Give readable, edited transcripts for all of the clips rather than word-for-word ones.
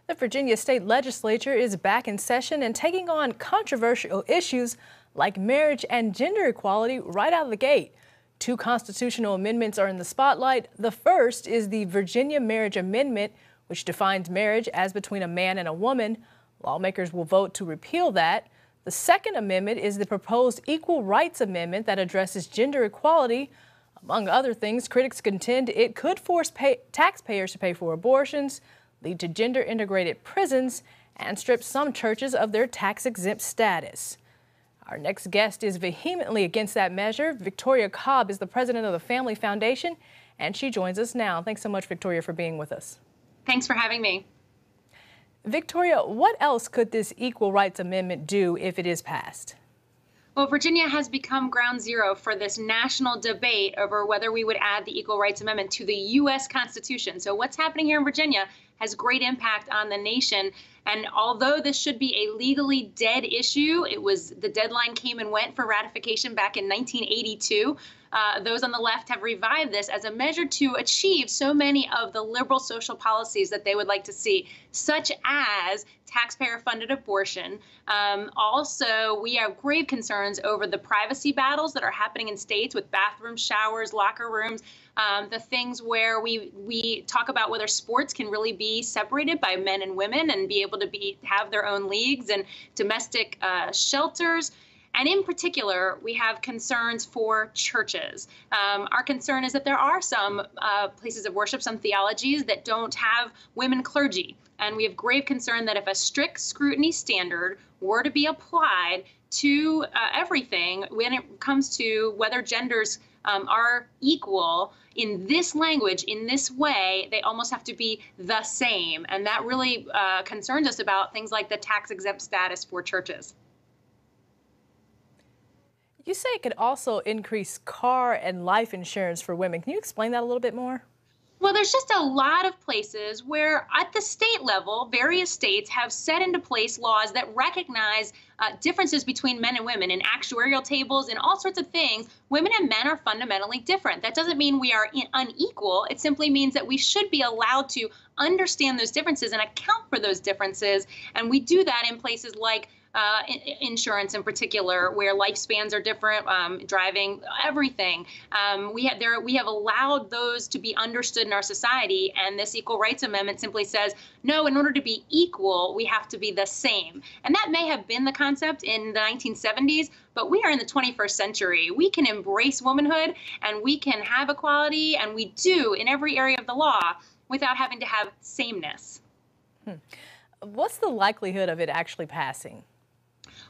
The Virginia State Legislature is back in session and taking on controversial issues like marriage and gender equality right out of the gate. Two constitutional amendments are in the spotlight. The first is the Virginia Marriage Amendment, which defines marriage as between a man and a woman. Lawmakers will vote to repeal that. The second amendment is the proposed Equal Rights Amendment that addresses gender equality. Among other things, critics contend it could force taxpayers to pay for abortions, lead to gender-integrated prisons, and strip some churches of their tax-exempt status. Our next guest is vehemently against that measure. Victoria Cobb is the president of the Family Foundation, and she joins us now. Thanks so much, Victoria, for being with us. Thanks for having me. Victoria, what else could this Equal Rights Amendment do if it is passed? Well, Virginia has become ground zero for this national debate over whether we would add the Equal Rights Amendment to the U.S. Constitution. So what's happening here in Virginia has great impact on the nation. And although this should be a legally dead issue, the deadline came and went for ratification back in 1982. Those on the left have revived this as a measure to achieve so many of the liberal social policies that they would like to see, such as taxpayer-funded abortion. Also, we have grave concerns over the privacy battles that are happening in states with bathrooms, showers, locker rooms, the things where we talk about whether sports can really be separated by men and women and be able to have their own leagues and domestic shelters. And in particular, we have concerns for churches. Our concern is that there are some places of worship, some theologies that don't have women clergy. And we have grave concern that if a strict scrutiny standard were to be applied to everything when it comes to whether genders are equal in this language, in this way, they almost have to be the same. And that really concerns us about things like the tax-exempt status for churches. You say it could also increase car and life insurance for women. Can you explain that a little bit more? Well, there's just a lot of places where at the state level, various states have set into place laws that recognize differences between men and women in actuarial tables and all sorts of things. Women and men are fundamentally different. That doesn't mean we are unequal. It simply means that we should be allowed to understand those differences and account for those differences. And we do that in places like insurance in particular, where lifespans are different, driving, everything. We have allowed those to be understood in our society, and this Equal Rights Amendment simply says, no, in order to be equal, we have to be the same. And that may have been the concept in the 1970s, but we are in the 21st century. We can embrace womanhood, and we can have equality, and we do in every area of the law without having to have sameness. What's the likelihood of it actually passing?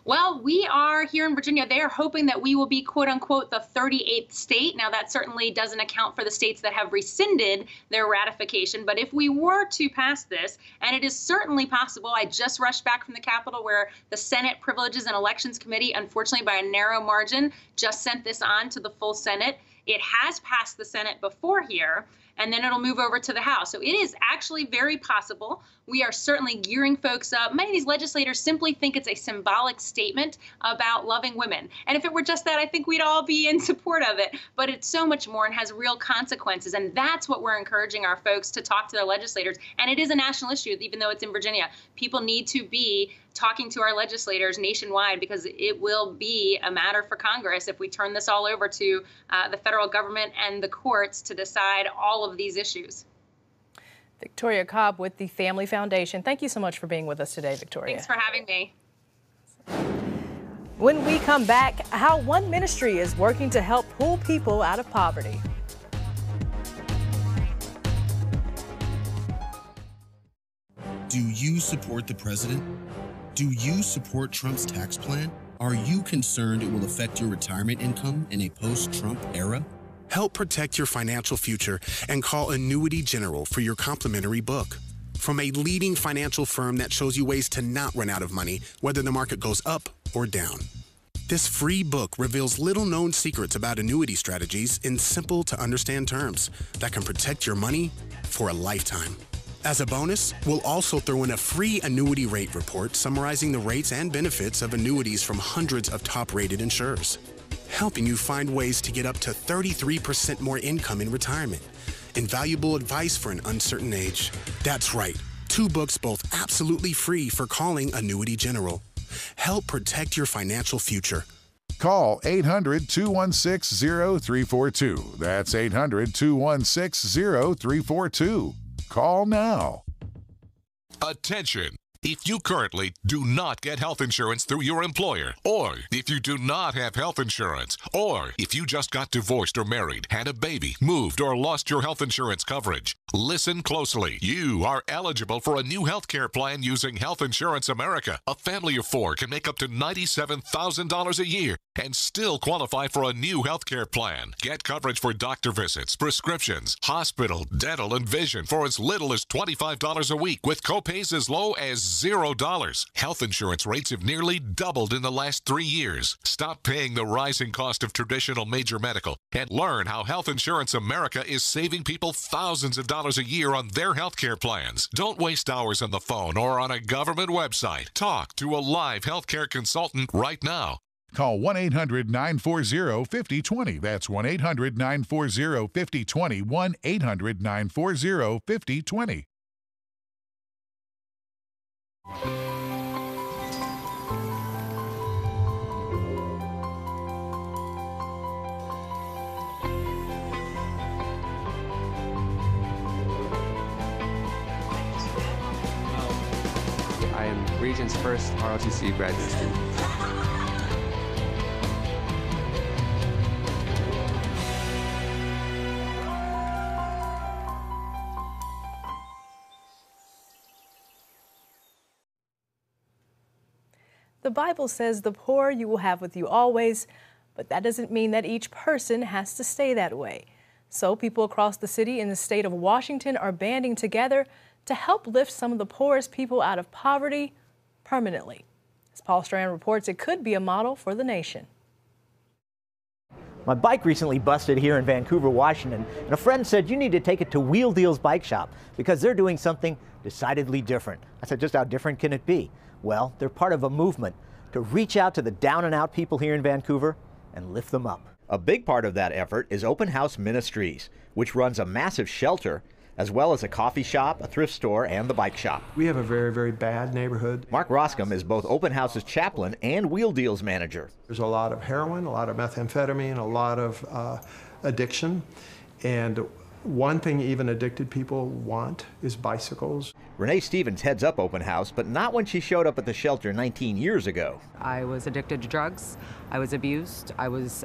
Well, we are here in Virginia. They are hoping that we will be, quote unquote, the 38th state. Now, that certainly doesn't account for the states that have rescinded their ratification. But if we were to pass this, and it is certainly possible, I just rushed back from the Capitol where the Senate Privileges and Elections Committee, unfortunately by a narrow margin, just sent this on to the full Senate. It has passed the Senate before here, and then it'll move over to the House. So it is actually very possible. We are certainly gearing folks up. Many of these legislators simply think it's a symbolic statement about loving women. And if it were just that, I think we'd all be in support of it. But it's so much more and has real consequences. And that's what we're encouraging our folks to talk to their legislators. And it is a national issue, even though it's in Virginia. People need to be talking to our legislators nationwide, because it will be a matter for Congress if we turn this all over to the federal government and the courts to decide all of these issues. Victoria Cobb with the Family Foundation. Thank you so much for being with us today, Victoria. Thanks for having me. When we come back, how one ministry is working to help pull people out of poverty. Do you support the president? Do you support Trump's tax plan? Are you concerned it will affect your retirement income in a post-Trump era? Help protect your financial future and call Annuity General for your complimentary book. From a leading financial firm that shows you ways to not run out of money, whether the market goes up or down. This free book reveals little-known secrets about annuity strategies in simple-to-understand terms that can protect your money for a lifetime. As a bonus, we'll also throw in a free annuity rate report summarizing the rates and benefits of annuities from hundreds of top-rated insurers, helping you find ways to get up to 33% more income in retirement. Invaluable advice for an uncertain age. That's right, 2 books both absolutely free for calling Annuity General. Help protect your financial future. Call 800-216-0342. That's 800-216-0342. Call now. Attention! If you currently do not get health insurance through your employer, or if you do not have health insurance, or if you just got divorced or married, had a baby, moved, or lost your health insurance coverage, listen closely. You are eligible for a new health care plan using Health Insurance America. A family of 4 can make up to $97,000 a year and still qualify for a new health care plan. Get coverage for doctor visits, prescriptions, hospital, dental, and vision for as little as $25 a week with copays as low as $0. Health insurance rates have nearly doubled in the last 3 years. Stop paying the rising cost of traditional major medical and learn how Health Insurance America is saving people thousands of dollars a year on their health care plans. Don't waste hours on the phone or on a government website. Talk to a live healthcare consultant right now. Call 1-800-940-5020. That's 1-800-940-5020. 1-800-940-5020. I am Regent's first ROTC graduate student. The Bible says the poor you will have with you always, but that doesn't mean that each person has to stay that way. So people across the city in the state of Washington are banding together to help lift some of the poorest people out of poverty permanently. As Paul Strand reports, it could be a model for the nation. My bike recently busted here in Vancouver, Washington, and a friend said you need to take it to Wheel Deal's Bike Shop because they're doing something decidedly different. I said, just how different can it be? Well, they're part of a movement to reach out to the down and out people here in Vancouver and lift them up. A big part of that effort is Open House Ministries, which runs a massive shelter as well as a coffee shop, a thrift store, and the bike shop. We have a very, very bad neighborhood. Mark Roscom is both Open House's chaplain and Wheel Deal's manager. There's a lot of heroin, a lot of methamphetamine, a lot of addiction, and one thing even addicted people want is bicycles. Renee Stevens heads up Open House, but not when she showed up at the shelter 19 years ago. I was addicted to drugs, I was abused, I was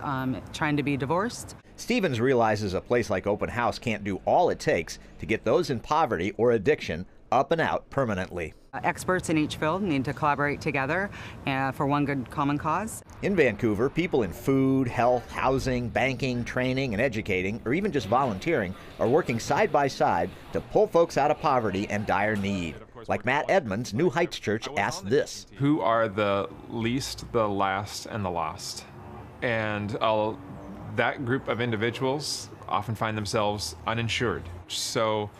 trying to be divorced. Stevens realizes a place like Open House can't do all it takes to get those in poverty or addiction up and out permanently. Experts in each field need to collaborate together for one good common cause. In Vancouver, people in food, health, housing, banking, training, and educating, or even just volunteering, are working side by side to pull folks out of poverty and dire need. Like Matt Edmonds, New Heights Church asked this. Who are the least, the last, and the lost? And that group of individuals often find themselves uninsured. So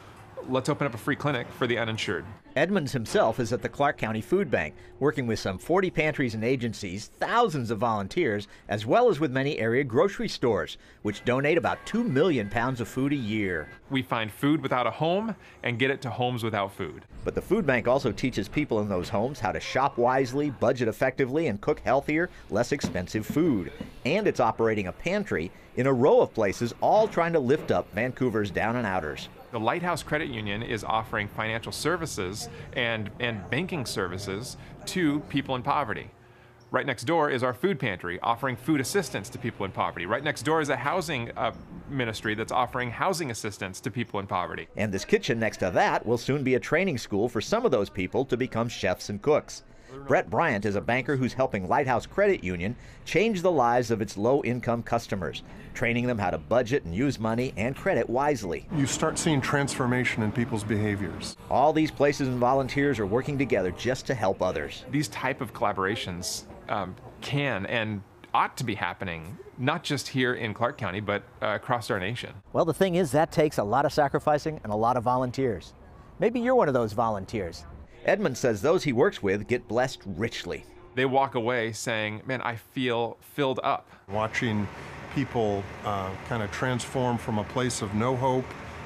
let's open up a free clinic for the uninsured. Edmonds himself is at the Clark County Food Bank, working with some 40 pantries and agencies, thousands of volunteers, as well as with many area grocery stores, which donate about 2 million pounds of food a year. We find food without a home and get it to homes without food. But the food bank also teaches people in those homes how to shop wisely, budget effectively, and cook healthier, less expensive food. And it's operating a pantry in a row of places, all trying to lift up Vancouver's down and outers. The Lighthouse Credit Union is offering financial services and banking services to people in poverty. Right next door is our food pantry offering food assistance to people in poverty. Right next door is a housing ministry that's offering housing assistance to people in poverty. And this kitchen next to that will soon be a training school for some of those people to become chefs and cooks. Brett Bryant is a banker who's helping Lighthouse Credit Union change the lives of its low-income customers, training them how to budget and use money and credit wisely. You start seeing transformation in people's behaviors. All these places and volunteers are working together just to help others. These type of collaborations can and ought to be happening, not just here in Clark County, but across our nation. Well, the thing is, that takes a lot of sacrificing and a lot of volunteers. Maybe you're one of those volunteers. Edmund says those he works with get blessed richly. They walk away saying, man, I feel filled up. Watching people kind of transform from a place of no hope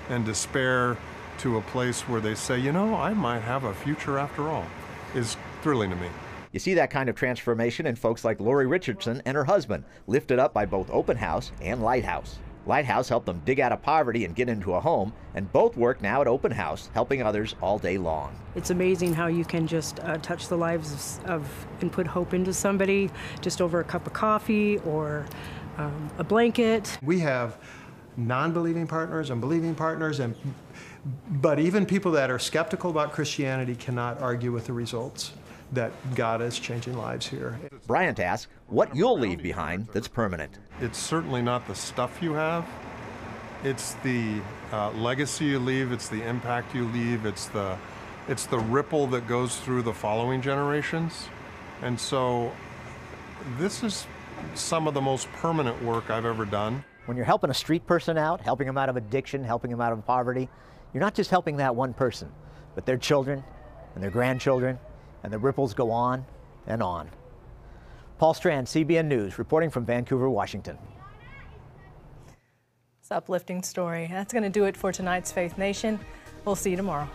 and despair to a place where they say, you know, I might have a future after all, is thrilling to me. You see that kind of transformation in folks like Lori Richardson and her husband, lifted up by both Open House and Lighthouse. Lighthouse helped them dig out of poverty and get into a home, and both work now at Open House, helping others all day long. It's amazing how you can just touch the lives and put hope into somebody just over a cup of coffee or a blanket. We have non-believing partners and believing partners, but even people that are skeptical about Christianity cannot argue with the results that God is changing lives here. Bryant asks what you'll leave behind that's permanent. It's certainly not the stuff you have. It's the legacy you leave. It's the impact you leave. It's the ripple that goes through the following generations. And so this is some of the most permanent work I've ever done. When you're helping a street person out, helping them out of addiction, helping them out of poverty, you're not just helping that one person, but their children and their grandchildren, and the ripples go on and on. Paul Strand, CBN News, reporting from Vancouver, Washington. It's an uplifting story. That's going to do it for tonight's Faith Nation. We'll see you tomorrow.